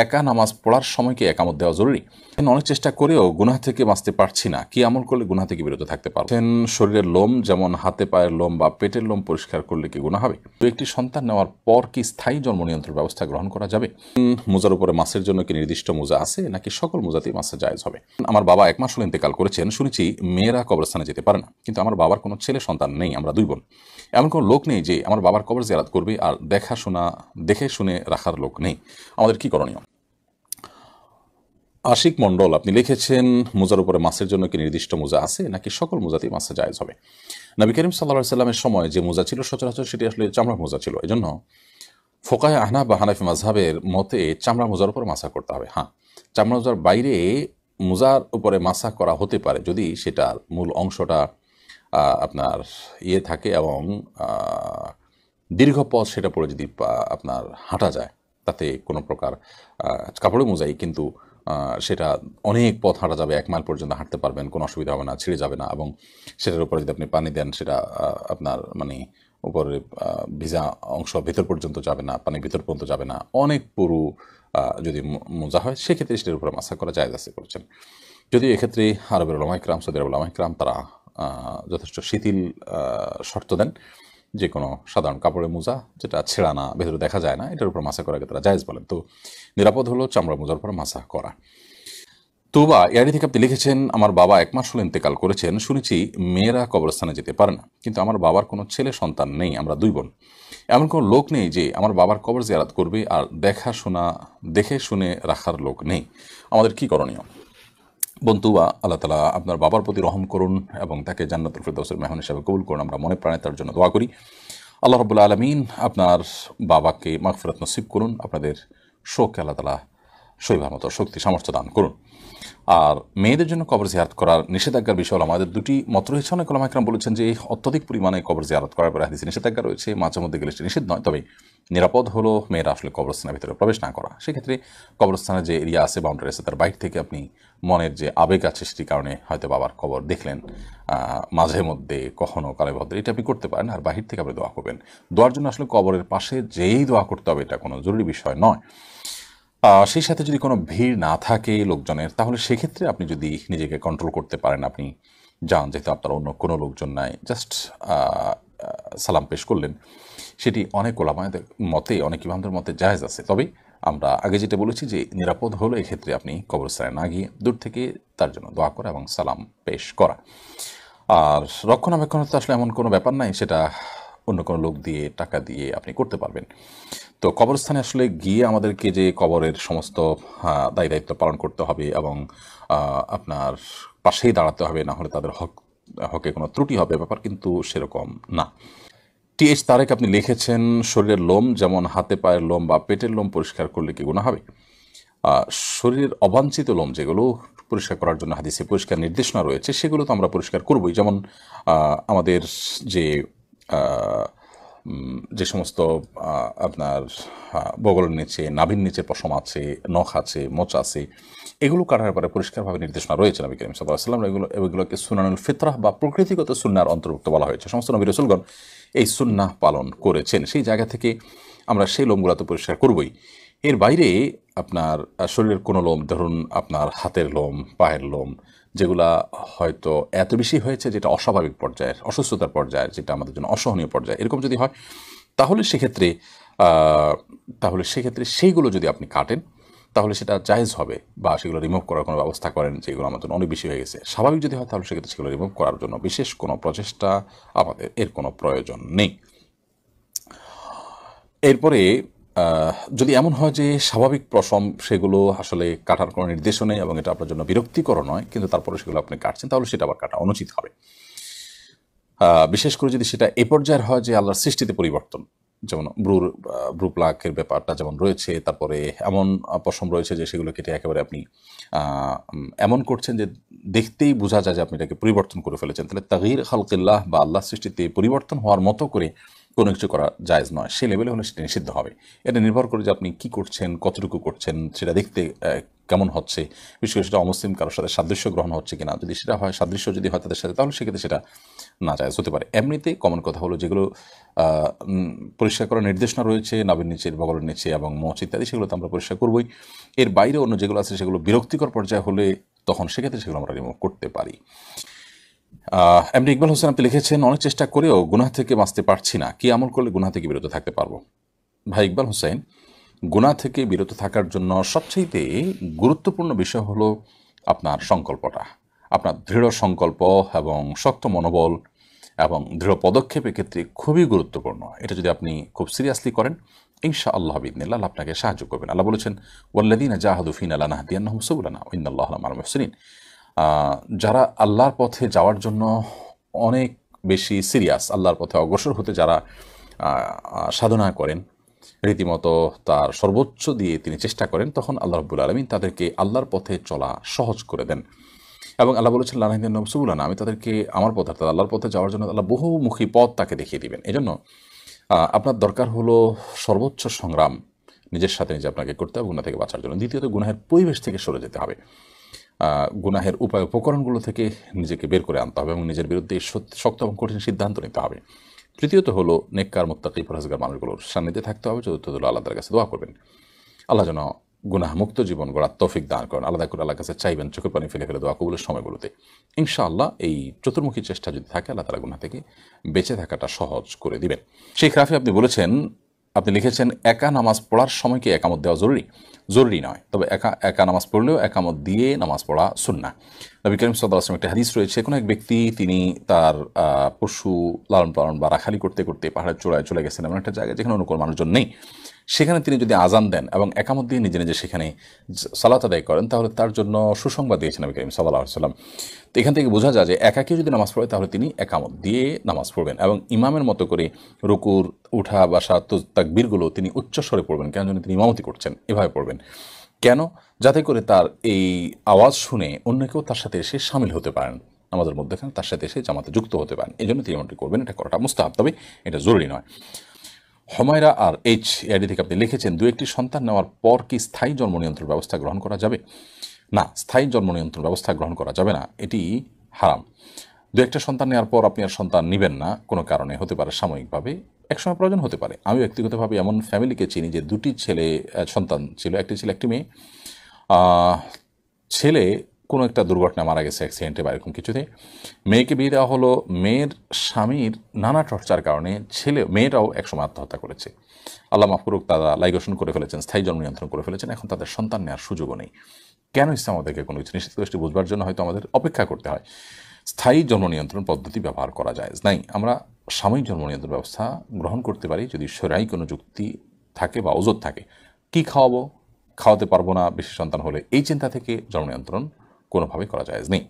একা নামাজ পড়ার সময় কি একামত দেওয়া জরুরি? অনেক চেষ্টা করেও গুনাহ থেকে বাঁচতে পারছি না, কি আমল করলে গুনাহ থেকে বিরত থাকতে পারছেন? শরীরের লোম যেমন হাতে পায়ের লোম বা পেটের লোম পরিষ্কার করলে কি গুনাহ হবে? তো একটি সন্তান নেওয়ার পর কি স্থায়ী জন্ম নিয়ন্ত্রণ ব্যবস্থা গ্রহণ করা যাবে? মোজার উপরে মাসের জন্য কি নির্দিষ্ট মোজা আছে, নাকি সকল মোজাতেই মাসে জায়েজ হবে? আমার বাবা 1 মাস হলো ইন্তেকাল করেছেন, শুনেছি মেয়েরা কবরস্থানে যেতে পারে না, কিন্তু আমার বাবার কোনো ছেলে সন্তান নেই, আমরা 2 বোন। এমন কোনো লোক নেই যে আমার বাবার কবর জিয়ারত করবে, আর দেখে শুনে রাখার লোক নেই, আমাদের কি করণীয়? আশিক মণ্ডল আপনি লিখেছেন, মোজার উপরে মাসের জন্য কি নির্দিষ্ট মোজা আছে, নাকি সকল মোজাতেই মাসে জায়েজ হবে? নবী করিম সাল্লাল্লাহু আলাইহি সাল্লামের সময় যে মোজা ছিল সচরাচর সেটি আসলে চামড়ার মোজা ছিল। এজন্য ফোকাহে আহনাফ বা হানাফি মাযহাবের মতে চামড়া মোজার উপর মাসা করতে হবে। হ্যাঁ, চামড়া মোজার বাইরে মোজার উপরে মাসা করা হতে পারে যদি সেটার মূল অংশটা আপনার থাকে এবং দীর্ঘ পথ সেটা পরে যদি আপনার হাঁটা যায়, তাতে কোনো প্রকার কাপড়ে মোজাই, কিন্তু সেটা অনেক পথ হাঁটা যাবে, 1 মাইল পর্যন্ত হাঁটতে পারবেন, কোনো অসুবিধা হবে না, ছিঁড়ে যাবে না, এবং সেটার উপরে যদি আপনি পানি দেন সেটা আপনার মানে উপরে ভিজা অংশ ভেতর পর্যন্ত যাবে না, পানি ভিতর পর্যন্ত যাবে না, অনেক পুরু যদি মোজা হয় সেক্ষেত্রে সেটার উপরে মাসা করা জায়েজ আছে করেছেন। যদিও এক্ষেত্রে আরবের উলামা ইকরাম, সৌদি আরবের উলামা ইকরাম তারা যথেষ্ট শিথিল শর্ত দেন। যে কোনো সাধারণ কাপড়ের মোজা যেটা ছেঁড়া না, ভেতরে দেখা যায় না, এটার উপর মাসা করাকে তারা জায়েজ বলেন। তো নিরাপদ হলো চামড়া মোজার উপর মাসা করা। তুবা এআইডি থেকে আপনি লিখেছেন, আমার বাবা 1 মাস হলো ইন্তেকাল করেছেন, শুনেছি মেয়েরা কবরস্থানে যেতে পারে না, কিন্তু আমার বাবার কোনো ছেলে সন্তান নেই, আমরা 2 বোন। এমন কোনো লোক নেই যে আমার বাবার কবর জিয়ারত করবে, আর দেখে শুনে রাখার লোক নেই, আমাদের কি করণীয়? বন্ধুবা, আল্লাহ তাআলা আপনার বাবার প্রতি রহম করুন এবং তাকে জান্নাতুল ফেরদৌসের মেহমান হিসেবে কবুল করুন। আমরা মনে প্রাণে তার জন্য দোয়া করি। আল্লাহ রাব্বুল আলামিন আপনার বাবাকে মাগফিরাত নসিব করুন, আপনাদের শোককে আল্লাহ তাআলা সইবার মতো শক্তি সামর্থ্য দান করুন। আর মেয়েদের জন্য কবর জিয়ারত করার নিষেধাজ্ঞার বিষয় হলো, আমাদের 2টি মত রয়েছে। অনেক ওলামা ইকরাম বলেছেন যে অত্যধিক পরিমাণে কবর জিয়ারত করার পরে হাদিসে নিষেধাজ্ঞা রয়েছে, মাঝে মধ্যে গেলে সেটা নিষেধ নয়, তবে নিরাপদ হলো মেয়েরা আসলে কবরস্থানের ভিতরে প্রবেশ না করা। সেক্ষেত্রে কবরস্থানের যে এরিয়া আছে, বাউন্ডারি আছে, তার বাইরে থেকে আপনি মনের যে আবেগ আছে সেটির কারণে হয়তো বাবার কবর দেখলেন মাঝে মধ্যে, কখনো কালে ভদ্রে, এটা আপনি করতে পারেন, আর বাহির থেকে আপনি দোয়া করবেন। দোয়ার জন্য আসলে কবরের পাশে যেই দোয়া করতে হবে এটা কোনো জরুরি বিষয় নয়। সেই সাথে যদি কোনো ভিড় না থাকে লোকজনের, তাহলে সেক্ষেত্রে আপনি যদি নিজেকে কন্ট্রোল করতে পারেন, আপনি যান, যেহেতু আপনার অন্য কোনো লোকজন নাই, জাস্ট সালাম পেশ করলেন, সেটি অনেক ওলামাদের মতে, অনেক ইমামদের মতে জায়েজ আছে। তবে আমরা আগে যেটা বলেছি যে নিরাপদ হলো এক্ষেত্রে আপনি কবরস্থানে না গিয়ে দূর থেকে তার জন্য দোয়া করা এবং সালাম পেশ করা। আর রক্ষণাবেক্ষণের তো আসলে এমন কোনো ব্যাপার নাই, সেটা অন্য কোনো লোক দিয়ে, টাকা দিয়ে আপনি করতে পারবেন। তো কবরস্থানে আসলে গিয়ে আমাদেরকে যে কবরের সমস্ত দায় দায়িত্ব পালন করতে হবে এবং আপনার পাশেই দাঁড়াতে হবে, না হলে তাদের হকে কোনো ত্রুটি হবে, ব্যাপার কিন্তু সেরকম না। টিএইচ তারেক আপনি লিখেছেন, শরীরের লোম যেমন হাতে পায়ের লোম বা পেটের লোম পরিষ্কার করলে কি গুনাহ হবে? শরীরের অবাঞ্ছিত লোম যেগুলো পরিষ্কার করার জন্য হাদিসে পরিষ্কার নির্দেশনা রয়েছে, সেগুলো তো আমরা পরিষ্কার করবই। যেমন আমাদের যে যে সমস্ত আপনার বগলের নিচে, নাভির নিচে পশম আছে, নখ আছে, মোচ আছে, এগুলো কাটার ব্যাপারে পরিষ্কারভাবে নির্দেশনা রয়েছে নবী করিম সাল্লাল্লাহু আলাইহি ওয়াসাল্লাম। এগুলোকে সুনানুল ফিতরাহ বা প্রকৃতিগত সুন্নাহর অন্তর্ভুক্ত বলা হয়েছে। সমস্ত নবী রাসূলগণ এই সুন্নাহ পালন করেছেন। সেই জায়গা থেকে আমরা সেই লোমগুলো তো পরিষ্কার করবই। এর বাইরে আপনার শরীরের কোনো লোম, ধরুন আপনার হাতের লোম, পায়ের লোম, যেগুলা হয়তো এত বেশি হয়েছে যেটা অস্বাভাবিক পর্যায়ের, অসুস্থতার পর্যায়ের, যেটা আমাদের জন্য অসহনীয় পর্যায়ে, এরকম যদি হয়, তাহলে সেক্ষেত্রে সেইগুলো যদি আপনি কাটেন, তাহলে সেটা জায়েজ হবে, বা সেগুলো রিমুভ করার কোনো ব্যবস্থা করেন যেগুলো আমার জন্য অনেক বেশি হয়ে গেছে। স্বাভাবিক যদি হয় তাহলে সেক্ষেত্রে সেগুলো রিমুভ করার জন্য বিশেষ কোনো প্রচেষ্টা আমাদের এর কোনো প্রয়োজন নেই। এরপরে যদি এমন হয় যে স্বাভাবিক পশম, সেগুলো আসলে কাটার কোনো নির্দেশও নেই এবং এটা আপনার জন্য বিরক্তিকর নয়, কিন্তু তারপরে সেগুলো আপনি কাটছেন, তাহলে সেটা আবার কাটা অনুচিত হবে। বিশেষ করে যদি সেটা এ পর্যায়ের হয় যে আল্লাহর সৃষ্টিতে পরিবর্তন, যেমন ব্রু প্লাকের ব্যাপারটা যেমন রয়েছে, তারপরে এমন পশম রয়েছে যে সেগুলো কেটে একেবারে আপনি এমন করছেন যে দেখতেই বোঝা যায় যে আপনি এটাকে পরিবর্তন করে ফেলেছেন, তাহলে তাগয়ীর খালকিল্লাহ বা আল্লাহ সৃষ্টিতে পরিবর্তন হওয়ার মতো করে কোনো কিছু করা জায়েজ নয়, সে লেভেলে হলে সেটা নিষিদ্ধ হবে। এটা নির্ভর করে যে আপনি কী করছেন, কতটুকু করছেন, সেটা দেখতে কেমন হচ্ছে, বিশেষ করে সেটা অমুসলিম কারোর সাথে সাদৃশ্য গ্রহণ হচ্ছে কিনা। যদি সেটা হয়, সাদৃশ্য যদি হয় তাদের সাথে, তাহলে সেক্ষেত্রে সেটা না জায়েজ হতে পারে। এমনিতে কমন কথা হলো যেগুলো পরিষ্কার করার নির্দেশনা রয়েছে নাভির নিচে, বগলের নিচে এবং মোচ ইত্যাদি, সেগুলো তো আমরা পরিষ্কার করবই। এর বাইরে অন্য যেগুলো আছে সেগুলো বিরক্তিকর পর্যায়ে হলে তখন সেক্ষেত্রে সেগুলো আমরা রিমুভ করতে পারি। এমনি ইকবাল হোসেন আপনি লিখেছেন, অনেক চেষ্টা করেও গুনাহ থেকে বাঁচতে পারছি না, কি আমল করলে গুনাহ থেকে বিরত থাকতে পারবো? ভাই ইকবাল হোসেন, গুনাহ থেকে বিরত থাকার জন্য সবচেয়ে গুরুত্বপূর্ণ বিষয় হলো আপনার সংকল্পটা, আপনার দৃঢ় সংকল্প এবং শক্ত মনোবল এবং দৃঢ় পদক্ষেপ এক্ষেত্রে খুবই গুরুত্বপূর্ণ। এটা যদি আপনি খুব সিরিয়াসলি করেন, ইনশাআল্লাহ বিইذনিল্লাহ আল্লাহ আপনাকে সাহায্য করবেন। আল্লাহ বলেছেন, ওয়াল্লাযীনা জাহাদু ফীনা লানাহদিয়ান্নাহুম সুবুলানা ওয়া ইন্নাল্লাহা লামাল মুহসিনিন। যারা আল্লাহর পথে যাওয়ার জন্য অনেক বেশি সিরিয়াস, আল্লাহর পথে অগ্রসর হতে যারা সাধনা করেন, রীতিমতো তার সর্বোচ্চ দিয়ে তিনি চেষ্টা করেন, তখন আল্লাহ রাব্বুল আলামিন তাদেরকে আল্লাহর পথে চলা সহজ করে দেন। এবং আল্লাহ বলেছেন, লানাহদিয়ান্নাহুম সুবুলানা, আমি তাদেরকে আমার পথ, অর্থাৎ আল্লাহর পথে যাওয়ার জন্য আল্লাহ বহুমুখী পথ তাকে দেখিয়ে দিবেন। এজন্য আপনার দরকার হলো সর্বোচ্চ সংগ্রাম নিজের সাথে নিজে আপনাকে করতে হবে গুনাহ থেকে বাঁচার জন্য। দ্বিতীয়ত, গুনাহের পরিবেশ থেকে সরে যেতে হবে, গুনাহের উপায় উপকরণগুলো থেকে নিজেকে বের করে আনতে হবে এবং নিজের বিরুদ্ধে শক্ত এবং কঠিন সিদ্ধান্ত নিতে হবে। তৃতীয়ত হলো নেককার মুত্তাকি পরহেজগার মানুষগুলোর সান্নিধ্যে থাকতে হবে। চতুর্থত হলো আল্লাহর কাছে দোয়া করবেন, আল্লাহ যেন গুনাহ মুক্ত জীবন গড়ার তৌফিক দান করেন। আলাদা করে আল্লাহর কাছে চাইবেন, চোখের পানি ফেলে ফেলে দোয়া কবুলের সময়গুলোতে। ইনশাআল্লাহ এই চতুর্মুখী চেষ্টা যদি থাকে, আল্লাহ তাআলা গুনাহ থেকে বেঁচে থাকাটা সহজ করে দিবেন। শেখ রাফি আপনি বলেছেন, আপনি লিখেছেন, একা নামাজ পড়ার সময় কি একামত দেওয়া জরুরি? জরুরি নয়, তবে একা নামাজ পড়লেও একামত দিয়ে নামাজ পড়া সুন্নাহ। নবী করিম সাল্লাল্লাহু আলাইহি ওয়াসাল্লাম একটা হাদিস রয়েছে, কোনো এক ব্যক্তি তিনি তার পশু লালন পালন বা রাখালি করতে করতে পাহাড়ের চূড়ায় চলে গেছেন, এমন একটা জায়গায় যেখানে অন্য কোনো মানুষজন নেই। সেখানে তিনি যদি আজান দেন এবং একামত দিয়ে নিজে নিজে সেখানে সালাত আদায় করেন, তাহলে তার জন্য সুসংবাদ দিয়েছেন নবী করিম সাল্লাল্লাহু আলাইহি ওয়াসাল্লাম। তো এখান থেকে বোঝা যায় যে একাকী যদি নামাজ পড়ে তাহলে তিনি একামত দিয়ে নামাজ পড়বেন এবং ইমামের মতো করে রুকুর, উঠা, বসা, তাকবীরগুলো তিনি উচ্চস্বরে পড়বেন। কেন? তিনি ইমামতি করছেন, এভাবে পড়বেন। কেন? যাতে করে তার এই আওয়াজ শুনে অন্য কেউ তার সাথে এসে সামিল হতে পারেন, আমাদের মধ্যেখানে তার সাথে এসে জামাতে যুক্ত হতে পারেন। এই জন্য তিনি এমনটি করবেন। এটা করাটা মুস্তাহাব, তবে এটা জরুরি নয়। হুমায়রা আর এইচ এডি থেকে আপনি লিখেছেন, দু একটি সন্তান নেওয়ার পর কি স্থায়ী জন্ম নিয়ন্ত্রণ ব্যবস্থা গ্রহণ করা যাবে? না, স্থায়ী জন্ম নিয়ন্ত্রণ ব্যবস্থা গ্রহণ করা যাবে না, এটি হারাম। দু একটা সন্তান নেওয়ার পর আপনি আর সন্তান নেবেন না, কোনো কারণে হতে পারে, সাময়িকভাবে একসময় প্রয়োজন হতে পারে। আমি ব্যক্তিগতভাবে এমন ফ্যামিলিকে চিনি যে দুটি সন্তান ছিল, একটি ছিল, একটি মেয়ে। ছেলে কোনো একটা দুর্ঘটনায় মারা গেছে, অ্যাক্সিডেন্টে বা এরকম কিছুতে। মেয়েকে বিয়ে দেওয়া হলো, মেয়ের স্বামীর নানা টর্চার কারণে মেয়েটাও একসময় আত্মহত্যা করেছে। আল্লাহ মাফ করুক, তারা লাইগেশন করে ফেলেছেন, স্থায়ী জন্ম নিয়ন্ত্রণ করে ফেলেছেন। এখন তাদের সন্তান নেওয়ার সুযোগও নেই। কেন ইসলাম আমাদেরকে কোনো কিছু নিষেধ করে, বুঝবার জন্য হয়তো আমাদের অপেক্ষা করতে হয়। স্থায়ী জন্ম নিয়ন্ত্রণ পদ্ধতি ব্যবহার করা যায় নাই। আমরা সাময়িক জন্ম নিয়ন্ত্রণ ব্যবস্থা গ্রহণ করতে পারি যদি শরঈ কোনো যুক্তি থাকে বা ওজর থাকে। কি খাওয়াবো, খাওয়াতে পারবো না বেশি সন্তান হলে, এই চিন্তা থেকে জন্ম নিয়ন্ত্রণ কোনোভাবেই করা যায় নেই।